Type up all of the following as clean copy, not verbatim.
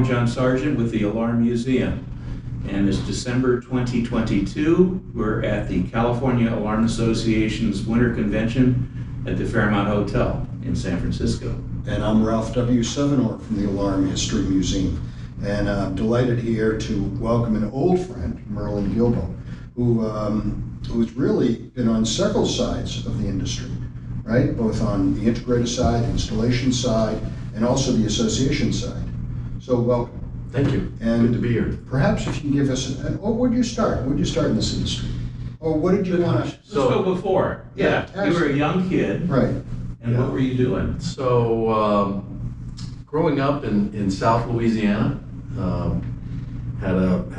I'm John Sargent with the Alarm Museum, and it's December 2022. We're at the California Alarm Association's Winter Convention at the Fairmont Hotel in San Francisco. And I'm Ralph W. Sevinor from the Alarm History Museum. And I'm delighted here to welcome an old friend, MERLIN GUILBEAU, who's really been on several sides of the industry, right? Both on the integrator side, installation side, and also the association side. So welcome. Thank you. And good to be here. Perhaps if you can give us where did you start? Where did you start in this industry? Or what did you want to? Let's go before. Yeah, you were a young kid. Right. And what were you doing? So, growing up in South Louisiana, had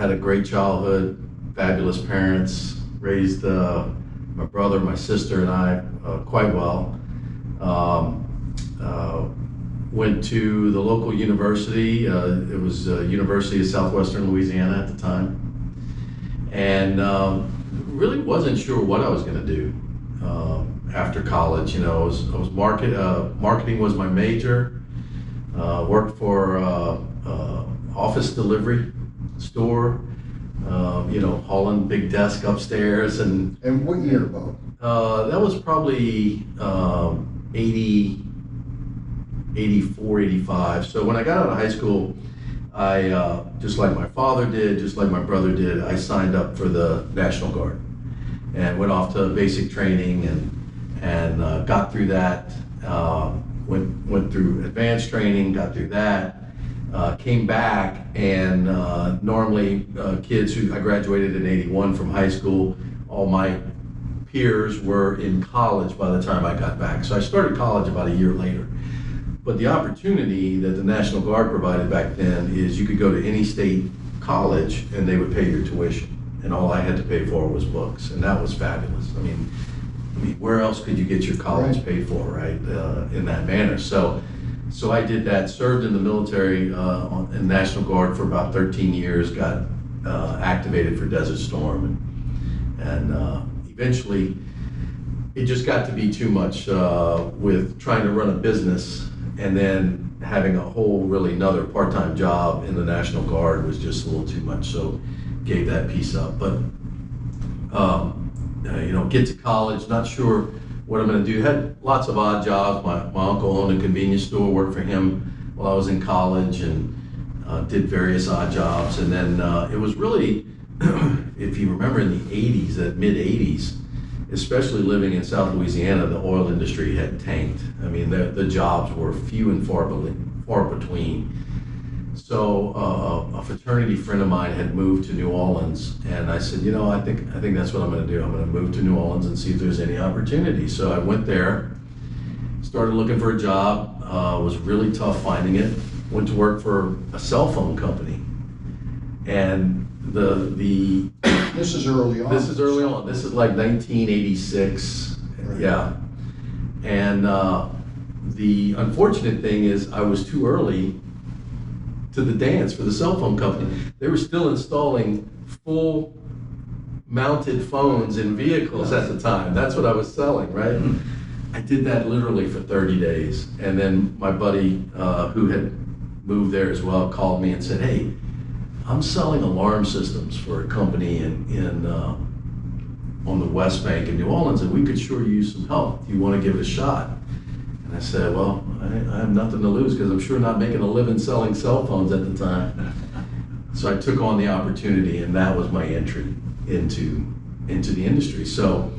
a great childhood, fabulous parents, raised my brother, my sister, and I quite well. Went to the local university. It was University of Southwestern Louisiana at the time, and really wasn't sure what I was going to do after college. You know, I was marketing was my major. Worked for office delivery store. You know, hauling big desk upstairs and. And what year, Bo? That was probably 84, 85. So when I got out of high school, I, just like my father did, just like my brother did, I signed up for the National Guard and went off to basic training and got through that. Went through advanced training, got through that. Came back, and normally kids I graduated in 81 from high school, all my peers were in college by the time I got back. So I started college about a year later. But the opportunity that the National Guard provided back then is you could go to any state college and they would pay your tuition. And all I had to pay for was books, and that was fabulous. I mean, where else could you get your college paid for, right, in that manner? So I did that, served in the military in National Guard for about 13 years, got activated for Desert Storm, and eventually it just got to be too much with trying to run a business and then having a whole really another part-time job in the National Guard was just a little too much, so gave that piece up. But you know, get to college, not sure what I'm going to do. Had lots of odd jobs. My uncle owned a convenience store, worked for him while I was in college, and did various odd jobs. And then it was really, if you remember in the 80s, that mid 80s, especially living in South Louisiana, the oil industry had tanked. I mean, the jobs were few and far between. So a fraternity friend of mine had moved to New Orleans, and I said, you know, I think that's what I'm going to do. I'm going to move to New Orleans and see if there's any opportunity. So I went there, started looking for a job. Was really tough finding it. Went to work for a cell phone company, and This is early on. This is early on. This is like 1986. Right. Yeah. And the unfortunate thing is I was too early to the dance for the cell phone company. They were still installing full mounted phones in vehicles at the time. That's what I was selling, right? Mm-hmm. I did that literally for 30 days. And then my buddy who had moved there as well called me and said, hey, I'm selling alarm systems for a company on the West Bank in New Orleans, and we could sure use some help. Do you want to give it a shot? And I said, well, I have nothing to lose because I'm sure not making a living selling cell phones at the time. So I took on the opportunity, and that was my entry into the industry. So,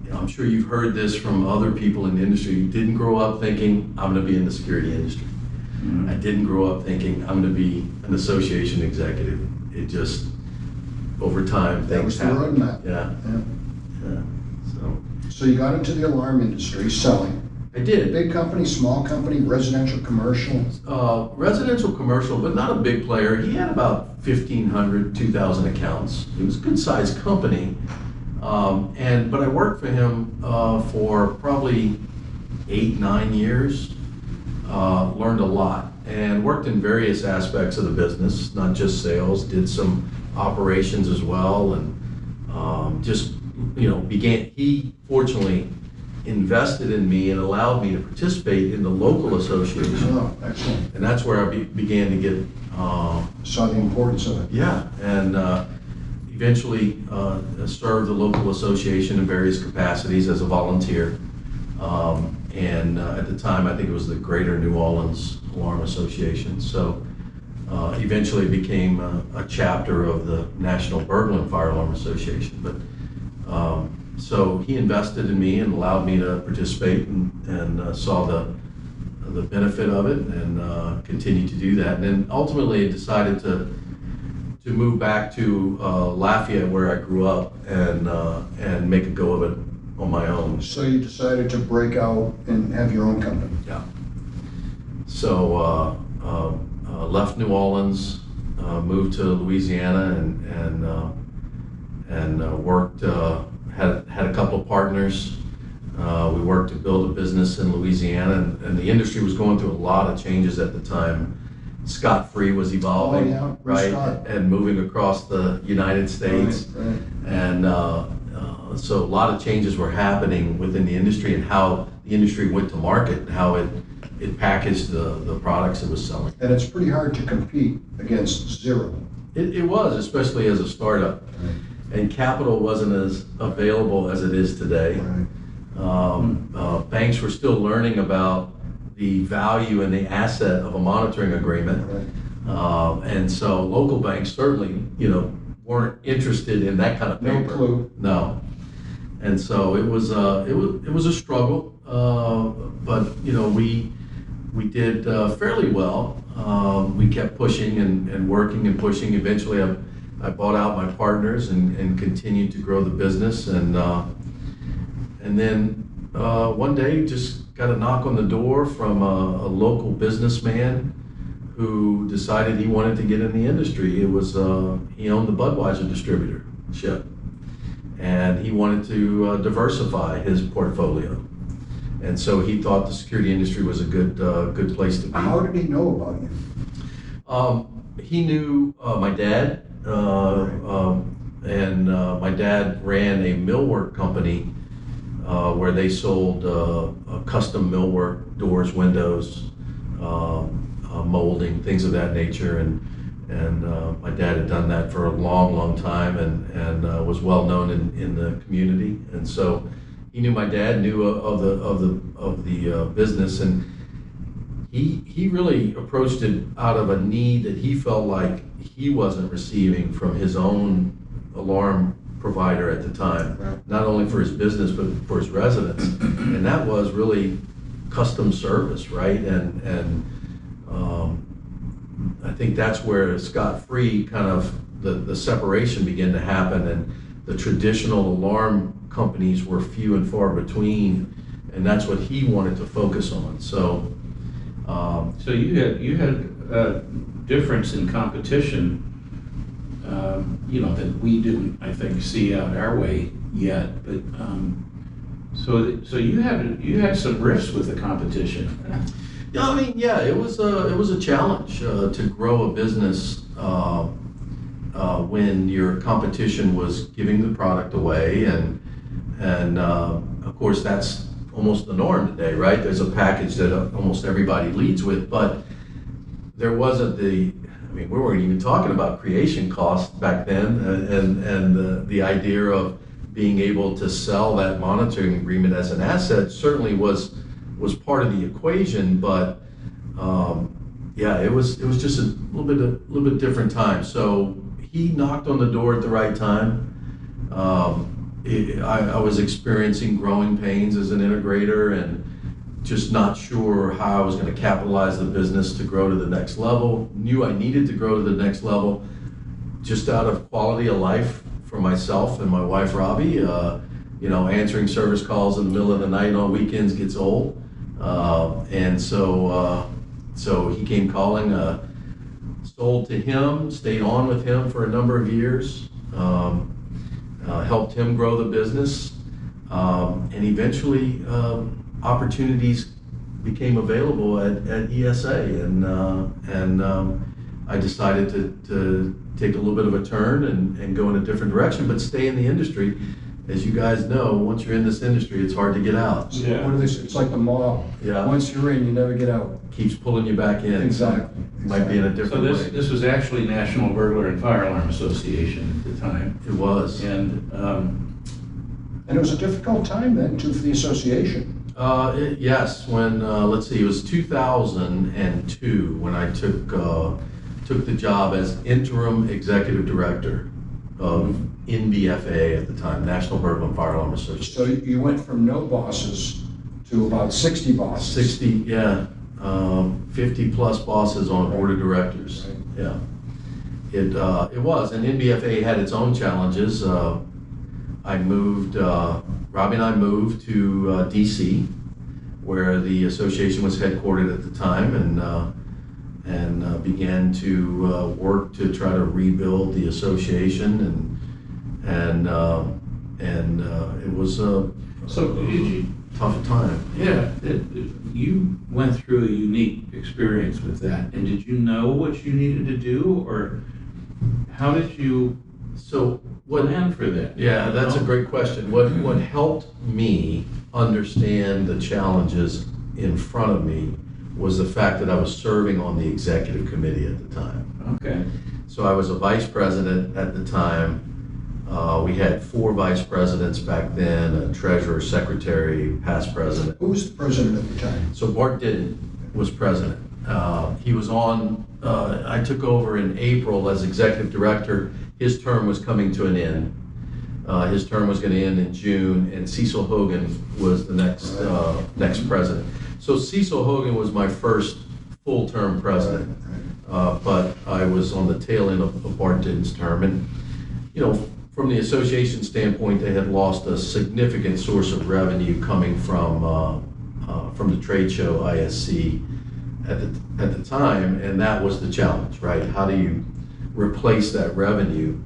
you know, I'm sure you've heard this from other people in the industry. You didn't grow up thinking, I'm going to be in the security industry. Mm-hmm. I didn't grow up thinking I'm going to be an association executive. It just, over time, things happened. That was the roadmap. Yeah. So you got into the alarm industry selling. I did. Big company, small company, residential, commercial? Residential, commercial, but not a big player. He had about 1,500, 2,000 accounts. It was a good sized company. But I worked for him for probably 8, 9 years. Learned a lot and worked in various aspects of the business, not just sales, did some operations as well, and just, you know, he fortunately invested in me and allowed me to participate in the local association. Oh, excellent. And that's where I began to get, Saw the importance of it. yeah, and eventually served the local association in various capacities as a volunteer. And at the time, I think it was the Greater New Orleans Alarm Association. So eventually became a chapter of the National Burglar and Fire Alarm Association. But so he invested in me and allowed me to participate, and saw the benefit of it, and continued to do that. And then ultimately decided to move back to Lafayette, where I grew up, and make a go of it on my own. So you decided to break out and have your own company. Yeah. So left New Orleans, moved to Louisiana, and worked. Had a couple of partners. We worked to build a business in Louisiana, and the industry was going through a lot of changes at the time. Scot-free was evolving, Oh, yeah. right, Scott. and moving across the United States, Right. and so a lot of changes were happening within the industry, and how the industry went to market, and how it packaged the products it was selling. And it's pretty hard to compete against zero. It was, especially as a startup, and capital wasn't as available as it is today. Right. Banks were still learning about the value and the asset of a monitoring agreement. Right. And so local banks certainly, weren't interested in that kind of No paper. clue. No. And so it was a struggle, but we did fairly well. We kept pushing and working and pushing. Eventually, I bought out my partners and continued to grow the business, and then one day just got a knock on the door from a local businessman who decided he wanted to get in the industry. It was he owned the Budweiser distributorship, and he wanted to diversify his portfolio, and so he thought the security industry was a good place to be. How did he know about you? He knew my dad, and my dad ran a millwork company where they sold custom millwork doors, windows, molding, things of that nature, and my dad had done that for a long time, and was well known in the community, and so he knew my dad, knew of the business, and he really approached it out of a need that he felt like he wasn't receiving from his own alarm provider at the time, not only for his business but for his residents, and that was really custom service, right? And I think that's where Scot-free kind of the separation began to happen, and the traditional alarm companies were few and far between, and that's what he wanted to focus on. So you had a difference in competition, that we didn't, I think, see out our way yet. But so you had some risks with the competition. Yeah, I mean, yeah, it was a challenge to grow a business when your competition was giving the product away, and of course that's almost the norm today, right? There's a package that almost everybody leads with, but there wasn't we weren't even talking about creation costs back then, and the idea of being able to sell that monitoring agreement as an asset certainly was part of the equation, but yeah, it was just a little bit different time. So he knocked on the door at the right time. I was experiencing growing pains as an integrator, and just not sure how I was going to capitalize the business to grow to the next level. Knew I needed to grow to the next level just out of quality of life for myself and my wife, Robbie. Answering service calls in the middle of the night on weekends gets old. And so he came calling, sold to him, stayed on with him for a number of years, helped him grow the business, and eventually opportunities became available at ESA, and I decided to take a little bit of a turn and go in a different direction, but stay in the industry. as you guys know, once you're in this industry, it's hard to get out. Yeah. What do they say? It's like the mob. Yeah. Once you're in, you never get out. Keeps pulling you back in. Exactly. Might be in a So different way. this was actually National Burglar and Fire Alarm Association at the time. It was. And And it was a difficult time then, too, for the association. Yes, when, let's see, it was 2002 when I took the job as interim executive director of NBFA at the time, National Burglar and Fire Alarm Association. So you went from no bosses to about 60 bosses. 60, yeah, 50 plus bosses on a board of directors. Right. Yeah, it was, and NBFA had its own challenges. Robbie and I moved to DC, where the association was headquartered at the time, and began to work to try to rebuild the association, and it was a tough time. yeah, you went through a unique experience with that. And did you know what you needed to do, or how did you plan for that? Yeah, that's a great question. What helped me understand the challenges in front of me was the fact that I was serving on the executive committee at the time. Okay. So I was a vice president at the time. We had 4 vice presidents back then, a treasurer, secretary, past president. Who was the president at the time? So Bart Ditton was president. He was on, I took over in April as executive director. His term was coming to an end. His term was going to end in June, and Cecil Hogan was the next president. So Cecil Hogan was my first full-term president, but I was on the tail end of Bart Ditton's term. And, you know, from the association standpoint, they had lost a significant source of revenue coming from the trade show ISC at the time, and that was the challenge, right? How do you replace that revenue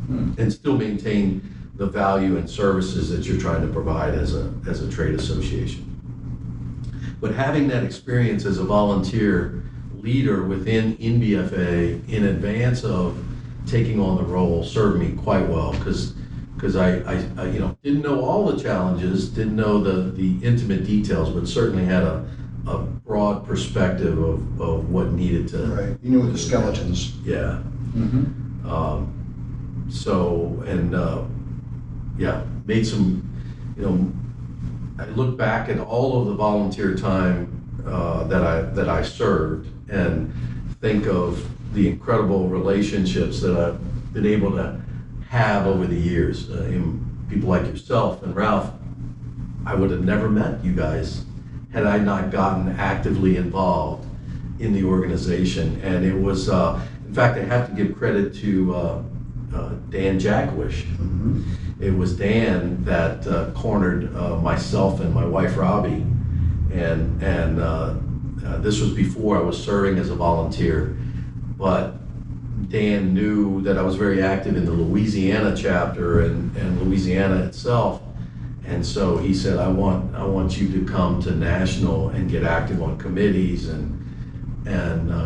and still maintain the value and services that you're trying to provide as a trade association? But having that experience as a volunteer leader within NBFA in advance of taking on the role served me quite well, because I didn't know all the challenges, didn't know the intimate details, but certainly had a broad perspective of what needed to. Right. You knew the skeletons. Yeah. Mm-hmm. Made some, I look back at all of the volunteer time that I served and think of the incredible relationships that I've been able to have over the years. People like yourself and Ralph, I would have never met you guys had I not gotten actively involved in the organization. And it was, in fact, I have to give credit to Dan Jackwish. Mm-hmm. It was Dan that cornered myself and my wife Robbie, and this was before I was serving as a volunteer, but Dan knew that I was very active in the Louisiana chapter and Louisiana itself, and so he said, I want you to come to national and get active on committees and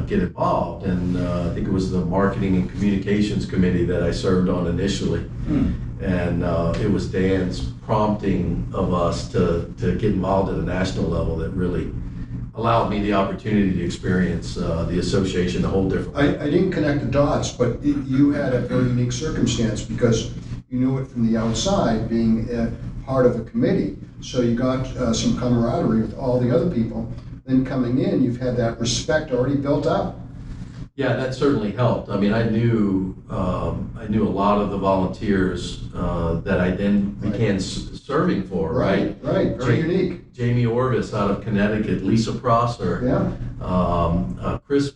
get involved. And I think it was the marketing and communications committee that I served on initially. And it was Dan's prompting of us to get involved at a national level that really allowed me the opportunity to experience the association a whole different way. I didn't connect the dots, but you had a very unique circumstance because you knew it from the outside, being part of a committee. So you got some camaraderie with all the other people. Then coming in, you've had that respect already built up. Yeah, that certainly helped. I mean, I knew a lot of the volunteers that I then began serving for. Right. Very unique. Jamie Orvis out of Connecticut, Lisa Prosser, Chris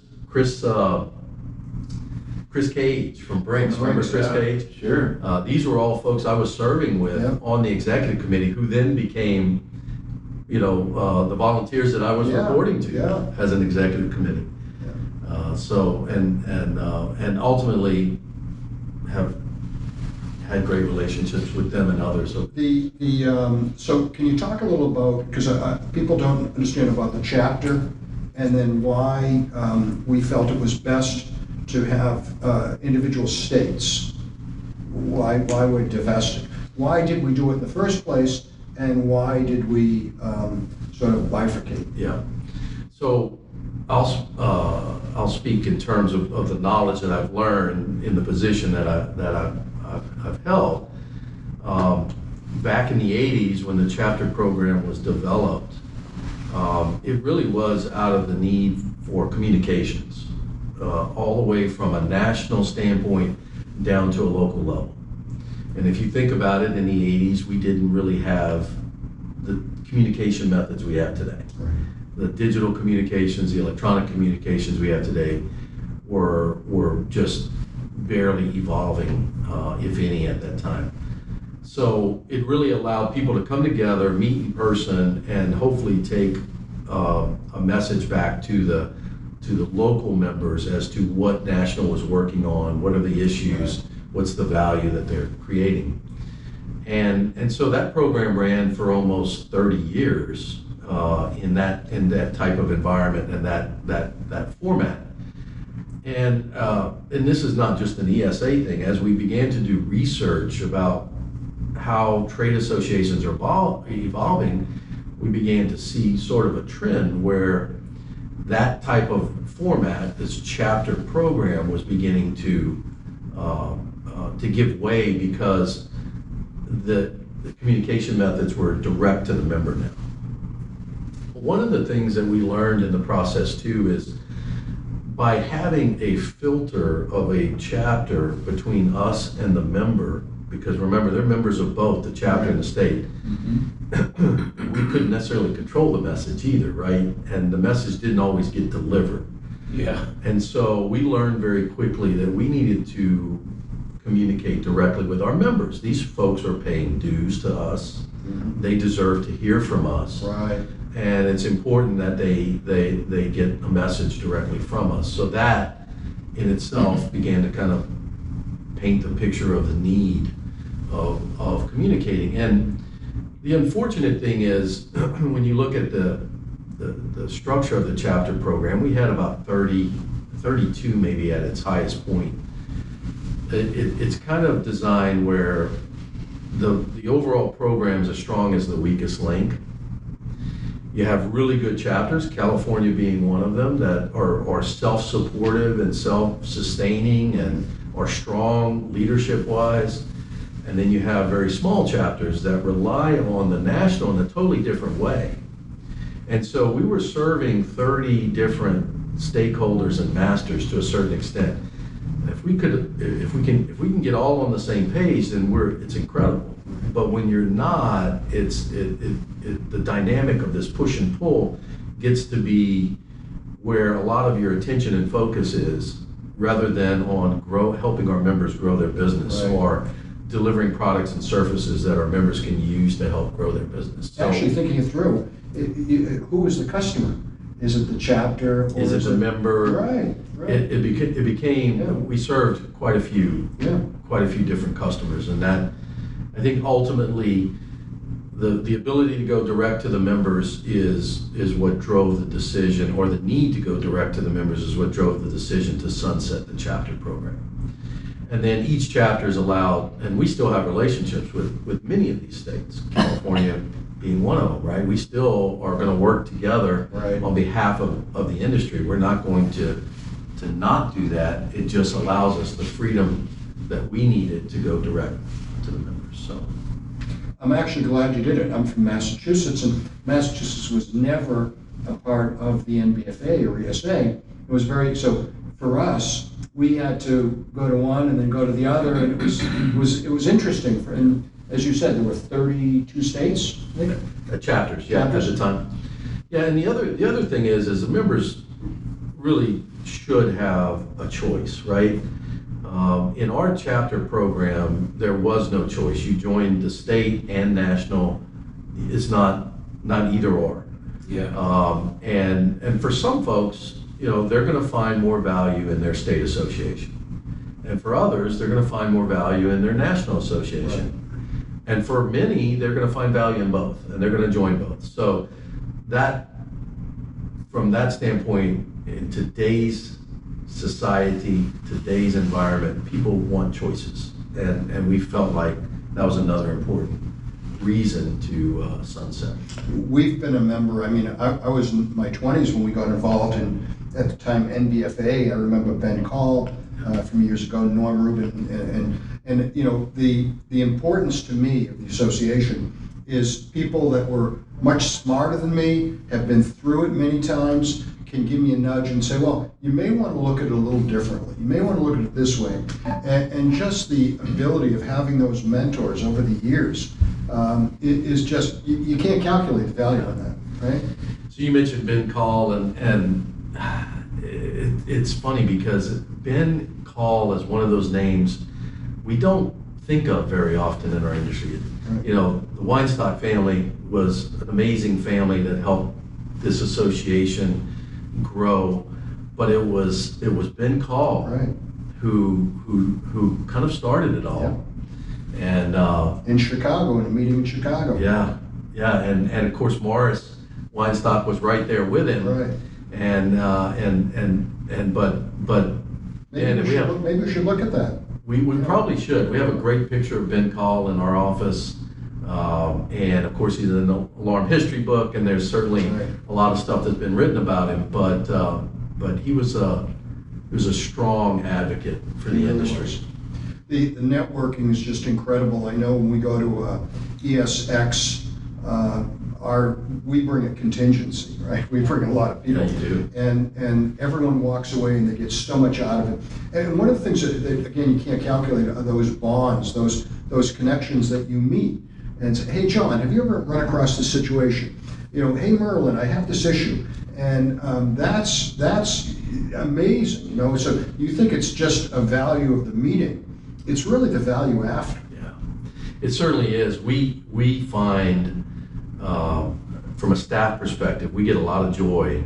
Cage from Brinks. Remember Chris Cage? Sure. These were all folks I was serving with on the executive committee, who then became, the volunteers that I was reporting to as an executive committee. And ultimately have had great relationships with them and others. So can you talk a little about, because people don't understand about the chapter, and then why we felt it was best to have individual states, why we're divested. why did we do it in the first place, and why did we sort of bifurcate? Yeah. So I'll speak in terms of the knowledge that I've learned in the position that I've held. Back in the 80s, when the chapter program was developed, it really was out of the need for communications, all the way from a national standpoint down to a local level. And if you think about it, in the 80s, we didn't really have the communication methods we have today. Right. The digital communications, the electronic communications we have today were just barely evolving, if any, at that time. So it really allowed people to come together, meet in person, and hopefully take a message back to the local members as to what National was working on, what are the issues, what's the value that they're creating. And so that program ran for almost 30 years in that type of environment and that format. And this is not just an ESA thing. As we began to do research about how trade associations are evolving, we began to see sort of a trend where that type of format, this chapter program, was beginning to give way because the communication methods were direct to the member now. One of the things that we learned in the process too is by having a filter of a chapter between us and the member, because remember, they're members of both the chapter and the state, we couldn't necessarily control the message either, right? And the message didn't always get delivered. Yeah. And so we learned very quickly that we needed to communicate directly with our members. These folks are paying dues to us. They deserve to hear from us. Right. And it's important that they get a message directly from us. So that in itself began to kind of paint the picture of the need of communicating. And the unfortunate thing is, when you look at the structure of the chapter program, we had about 32 maybe at its highest point. It's kind of designed where the overall program is as strong as the weakest link. You have really good chapters, California being one of them, that are self-supportive and self-sustaining and are strong leadership-wise. And then you have very small chapters that rely on the national in a totally different way. And so we were serving 30 different stakeholders and masters to a certain extent. If we can get all on the same page, then it's incredible. But when you're not, the dynamic of this push and pull gets to be where a lot of your attention and focus is, rather than on helping our members grow their business, right, or delivering products and services that our members can use to help grow their business. So, Actually, thinking it through, who is the customer? Is it the chapter? Or is it the member? Right, right. It became, Yeah. we served quite a few different customers, and that, I think ultimately, the ability to go direct to the members is what drove the decision, or the need to go direct to the members is what drove the decision to sunset the chapter program. And then each chapter is allowed, and we still have relationships with many of these states, California being one of them, right? We still are going to work together, right, on behalf of the industry. We're not going to not do that. It just allows us the freedom that we needed to go direct to the members. So I'm actually glad you did it. I'm from Massachusetts, and Massachusetts was never a part of the NBFA or ESA. It was so for us, we had to go to one and then go to the other, and it was interesting. And as you said, there were 32 states, I think. Chapters, Chapters. at the time. Yeah, and the other thing is the members really should have a choice, right? In our chapter program, there was no choice. You joined the state and national. It's not either or. Yeah. And for some folks, they're going to find more value in their state association, and for others, they're going to find more value in their national association. Right. And for many, they're going to find value in both, and they're going to join both. So from that standpoint, in today's society, today's environment, people want choices. And we felt like that was another important reason to sunset. We've been a member. I mean, I was in my 20s when we got involved in, at the time, NBFA. I remember Ben Call from years ago, Norm Rubin, and you know, the importance to me of the association is people that were much smarter than me, have been through it many times, can give me a nudge and say, well, you may want to look at it a little differently. You may want to look at it this way. And just the ability of having those mentors over the years is just, you can't calculate the value of that, right? So you mentioned Ben Call, and it's funny because Ben Call is one of those names we don't think of very often in our industry. Right. You know, the Weinstock family was an amazing family that helped this association grow, but it was Ben Call, Right. who kind of started it all. Yeah. And in Chicago, in a meeting in Chicago. Yeah, and of course Morris Weinstock was right there with him. Right. But maybe we should look at that. We probably should. We have a great picture of Ben Call in our office, and of course he's in the alarm history book, and there's certainly a lot of stuff that's been written about him. But he was a strong advocate for the industry. The networking is just incredible. I know when we go to ESX, we bring a contingency, right? We bring a lot of people. Yeah, you do. And everyone walks away and they get so much out of it. And one of the things that again, you can't calculate are those bonds, those connections that you meet. And say, hey, John, have you ever run across this situation? You know, hey, Merlin, I have this issue. And that's amazing, you know? So you think it's just a value of the meeting. It's really the value after. Yeah, it certainly is. We find, from a staff perspective, we get a lot of joy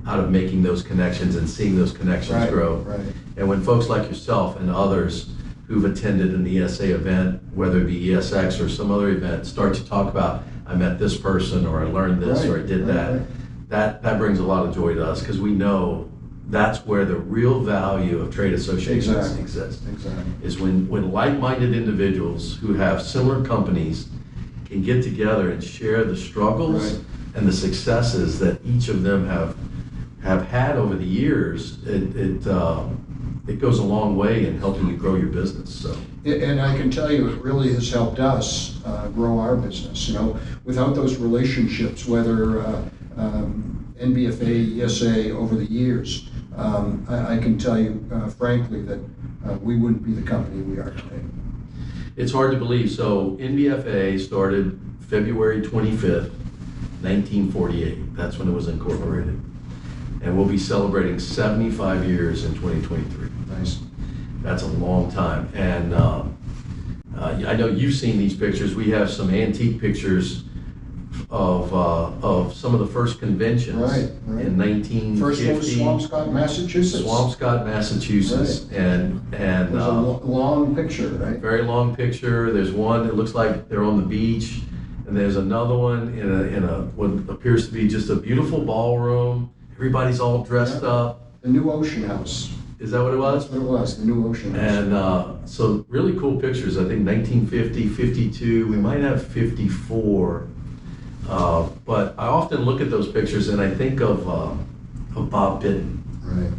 out of making those connections and seeing those connections grow. Right. And when folks like yourself and others who've attended an ESA event, whether it be ESX or some other event, start to talk about, I met this person, or I learned this, or I did that, that brings a lot of joy to us, because we know that's where the real value of trade associations exists. Exactly. Is when like-minded individuals who have similar companies can get together and share the struggles and the successes that each of them have had over the years. It goes a long way in helping you grow your business. So. And I can tell you, it really has helped us grow our business. You know, without those relationships, whether NBFA, ESA, over the years, I can tell you frankly that we wouldn't be the company we are today. It's hard to believe. So NBFA started February 25th, 1948. That's when it was incorporated. And we'll be celebrating 75 years in 2023. Nice. That's a long time. And I know you've seen these pictures. We have some antique pictures of some of the first conventions in 1950. First one was Swampscott, Massachusetts. Swampscott, Massachusetts. And it was a long picture, right? Very long picture. There's one that looks like they're on the beach, and there's another one in a what appears to be just a beautiful ballroom. Everybody's all dressed up. The New Ocean House. Is that what it was? That's what it was, the New Ocean House. And so really cool pictures. I think 1950, 52, we might have 54. But I often look at those pictures and I think of Bob Bitton. Right.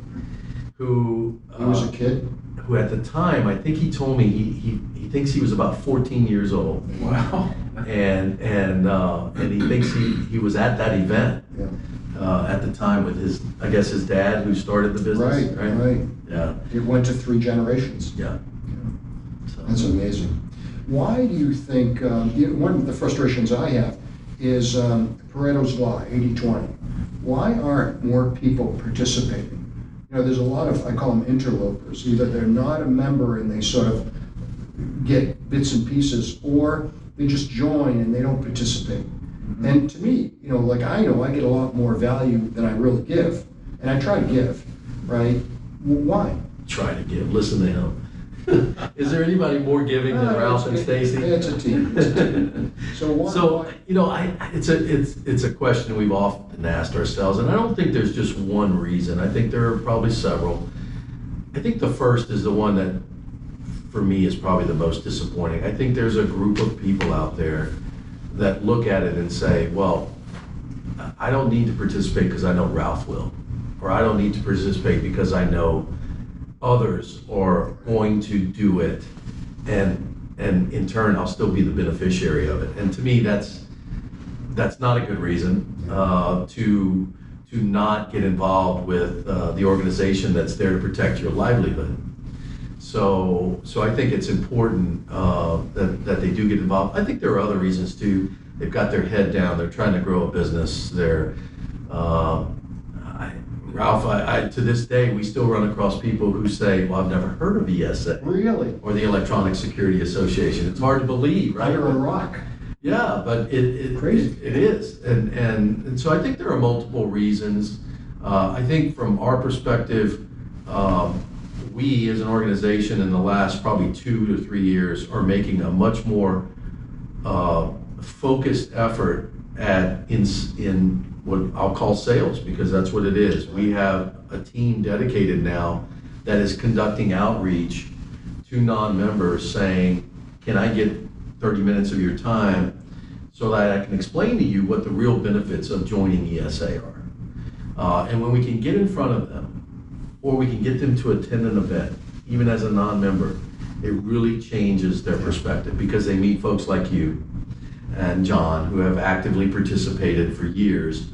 Who was a kid? Who at the time, I think he told me he thinks he was about 14 years old. Wow. And he thinks he was at that event. Yeah. At the time with his dad who started the business. Right. Yeah. It went to 3 generations. Yeah. So. That's amazing. Why do you think, one of the frustrations I have is Pareto's Law, 80-20. Why aren't more people participating? You know, there's a lot of, I call them interlopers. Either they're not a member and they sort of get bits and pieces, or they just join and they don't participate. And to me, you know, like I know I get a lot more value than I really give, and I try to give, right? Well, why? Try to give. Listen to him. Is there anybody more giving than Ralph and Stacy? It's a team. It's a team. So why? So you know, it's a question we've often asked ourselves, and I don't think there's just one reason. I think there are probably several. I think the first is the one that for me is probably the most disappointing. I think there's a group of people out there that look at it and say, well, I don't need to participate because I know Ralph will, or I don't need to participate because I know others are going to do it, and in turn I'll still be the beneficiary of it. And to me, that's not a good reason to not get involved with the organization that's there to protect your livelihood. So I think it's important that they do get involved. I think there are other reasons too. They've got their head down. They're trying to grow a business. Ralph, to this day, we still run across people who say, well, I've never heard of ESA. Really? Or the Electronic Security Association. It's hard to believe, right? Under a rock. Yeah, but Crazy. it is. And so I think there are multiple reasons. I think from our perspective, we as an organization in the last probably 2 to 3 years are making a much more focused effort in what I'll call sales, because that's what it is. We have a team dedicated now that is conducting outreach to non-members saying, can I get 30 minutes of your time so that I can explain to you what the real benefits of joining ESA are. And when we can get in front of them, or we can get them to attend an event, even as a non-member, it really changes their perspective, because they meet folks like you and John, who have actively participated for years,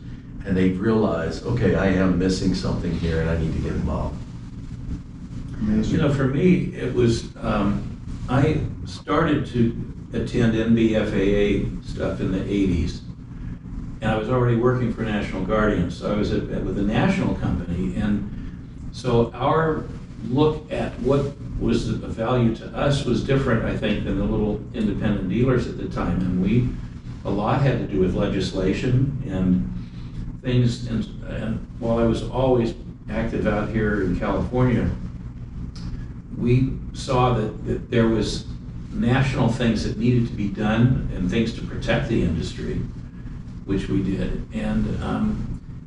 and they've realized, okay, I am missing something here and I need to get involved. Amazing. You know, for me, it was, I started to attend NBFAA stuff in the 80s, and I was already working for National Guardian, so I was with a national company, and so our look at what was of value to us was different, I think, than the little independent dealers at the time, and a lot had to do with legislation and things, and while I was always active out here in California, we saw that there was national things that needed to be done and things to protect the industry, which we did. And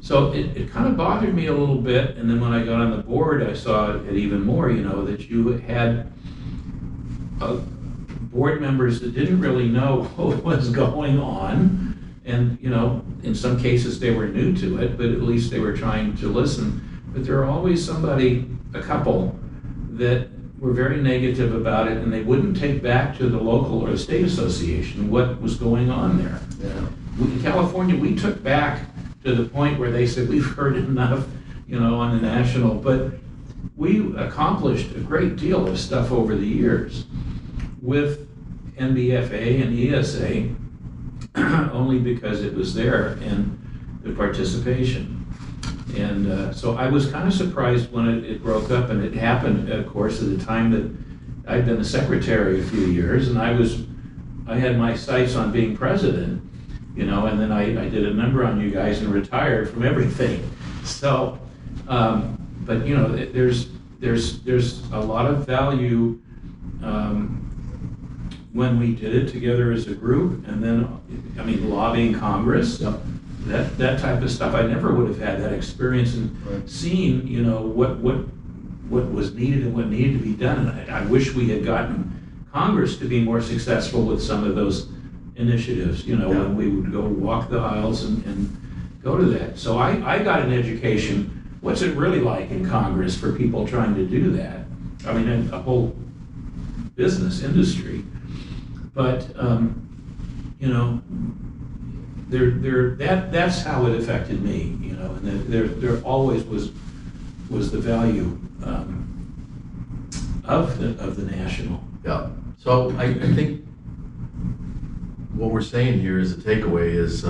so it kind of bothered me a little bit. And then when I got on the board, I saw it even more, you know, that you had board members that didn't really know what was going on. And, you know, in some cases they were new to it, but at least they were trying to listen. But there were always a couple that were very negative about it, and they wouldn't take back to the local or state association what was going on there. Yeah. In California, we took back to the point where they said, we've heard enough, you know, on the national, but we accomplished a great deal of stuff over the years with NBFA and ESA only because it was there and the participation. And so I was kind of surprised when it broke up, and it happened, of course, at the time that I'd been the secretary a few years, and I had my sights on being president, you know, and then I did a number on you guys and retired from everything. So, but you know, there's a lot of value when we did it together as a group, and then, I mean, lobbying Congress. Yep. That type of stuff, I never would have had that experience and seen, you know, what was needed and what needed to be done. And I wish we had gotten Congress to be more successful with some of those initiatives, you know, when we would go walk the aisles and go to that. So I got an education. What's it really like in Congress for people trying to do that? I mean, in a whole business industry. But, you know, that's how it affected me, you know, and there always was the value of the national. Yeah. So I think what we're saying here as a takeaway is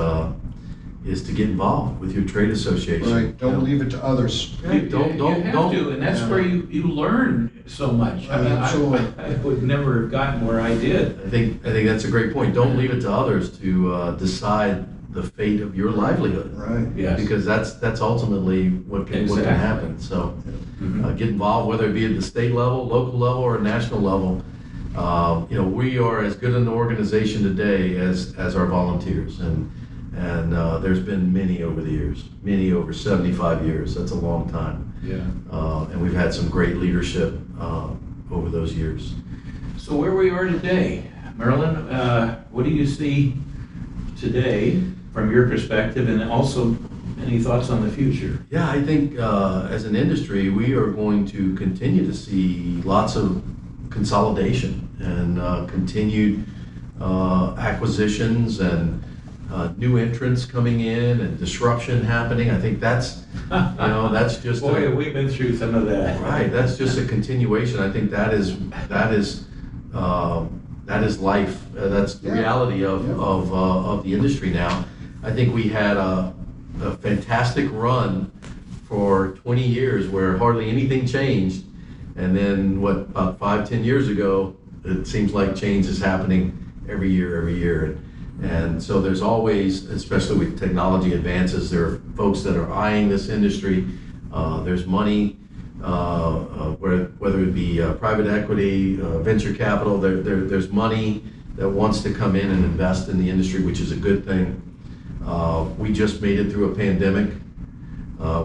to get involved with your trade association. Right. Don't leave it to others. You have to, and that's where you learn so much. I mean, Absolutely. I would never have gotten where I did. I think that's a great point. Don't leave it to others to decide the fate of your livelihood. Right. Yes. Because that's ultimately what can happen. So get involved, whether it be at the state level, local level, or national level. You know, we are as good an organization today as our volunteers, and there's been many over the years, many over 75 years. That's a long time. Yeah. And we've had some great leadership over those years. So where we are today, Merlin, what do you see today from your perspective, and also any thoughts on the future? Yeah, I think as an industry, we are going to continue to see lots of consolidation and continued acquisitions and new entrants coming in and disruption happening. I think that's, that's just Boy, we've been through some of that. right. That's just a continuation. I think that is life. That's the reality of the industry now. I think we had a fantastic run for 20 years where hardly anything changed, and then about 5-10 years ago, it seems like change is happening every year. And so there's always, especially with technology advances, there are folks that are eyeing this industry. There's money, whether it be private equity, venture capital, there's money that wants to come in and invest in the industry, which is a good thing. We just made it through a pandemic.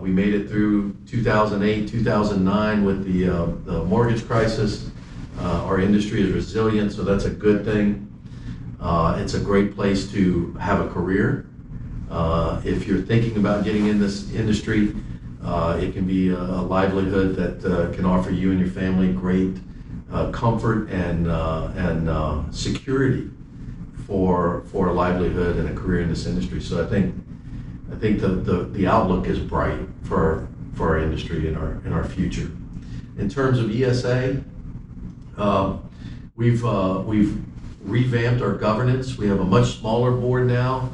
We made it through 2008, 2009 with the mortgage crisis. Our industry is resilient, so that's a good thing. It's a great place to have a career. If you're thinking about getting in this industry, it can be a livelihood that can offer you and your family great comfort and security for a livelihood and a career in this industry. So I think the outlook is bright for our industry and our future. In terms of ESA, we've revamped our governance. We have a much smaller board now.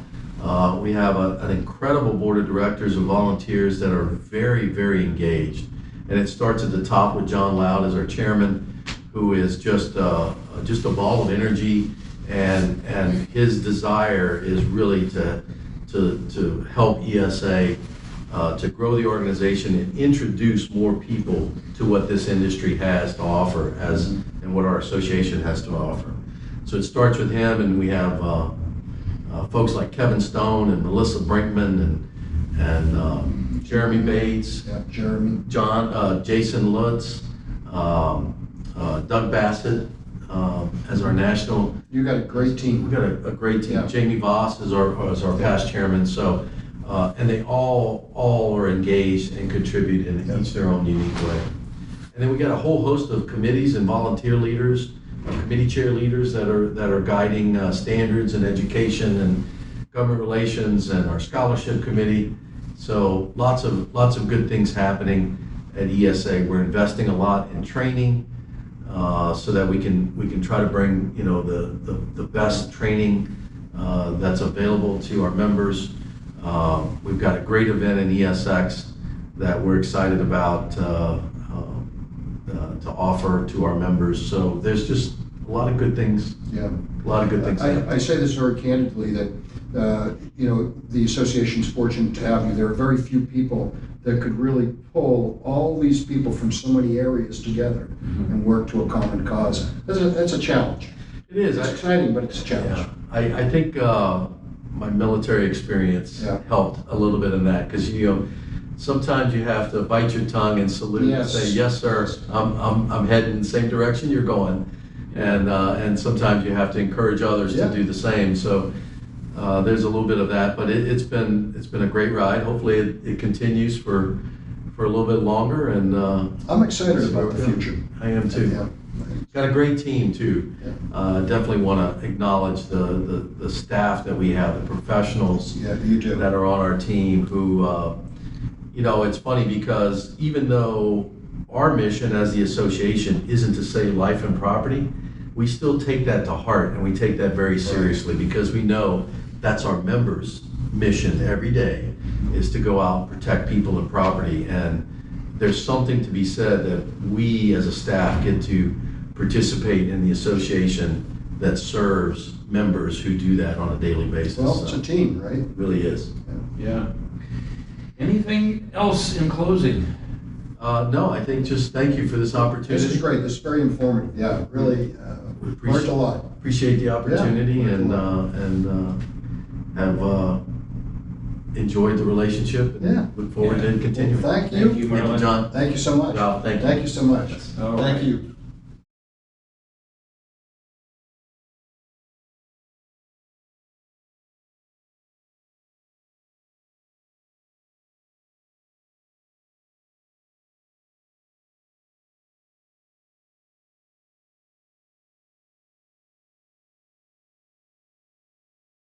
We have an incredible board of directors and volunteers that are very, very engaged. And it starts at the top with John Loud as our chairman, who is just a ball of energy, and his desire is really to help ESA to grow the organization and introduce more people to what this industry has to offer and what our association has to offer. So it starts with him, and we have folks like Kevin Stone and Melissa Brinkman and Jeremy Bates, Jeremy, Jason Lutz, Doug Bassett as our national. You got a great team. We've got a great team. Yeah. Jamie Voss is our past chairman. So, and they all are engaged and contribute in each their own unique way. And then we got a whole host of committees and volunteer leaders, committee chair leaders that are guiding standards and education and government relations, and our scholarship committee. So lots of good things happening at ESA. We're investing a lot in training so that we can try to bring the best training that's available to our members. We've got a great event in ESX that we're excited about to offer to our members. So there's just a lot of good things. Yeah, a lot of good things. I say this very candidly that the association's fortunate to have you. There are very few people that could really pull all these people from so many areas together and work to a common cause. That's a challenge. It is. It's exciting, but it's a challenge. Yeah. I think my military experience helped a little bit in that, because sometimes you have to bite your tongue and salute and say, yes, sir, I'm heading in the same direction you're going. And sometimes you have to encourage others to do the same. So there's a little bit of that, but it's been a great ride. Hopefully it continues for a little bit longer. And I'm excited about the future. I am too. Yeah. Got a great team too. Definitely want to acknowledge the staff that we have, the professionals you do. that are on our team who, it's funny because even though our mission as the association isn't to save life and property, we still take that to heart, and we take that very seriously, because we know that's our members' mission every day, is to go out and protect people and property. And there's something to be said that we as a staff get to participate in the association that serves members who do that on a daily basis. Well, it's a team, right? It really is. Yeah. Anything else in closing? No, I think just thank you for this opportunity. This is great. This is very informative. Yeah, really learned a lot. Appreciate the opportunity and have enjoyed the relationship, and look forward to continuing. Well, thank you. Thank you, Merlin. Thank you, John. Thank you so much. Ralph, thank you. Thank you so much. All Thank right. you.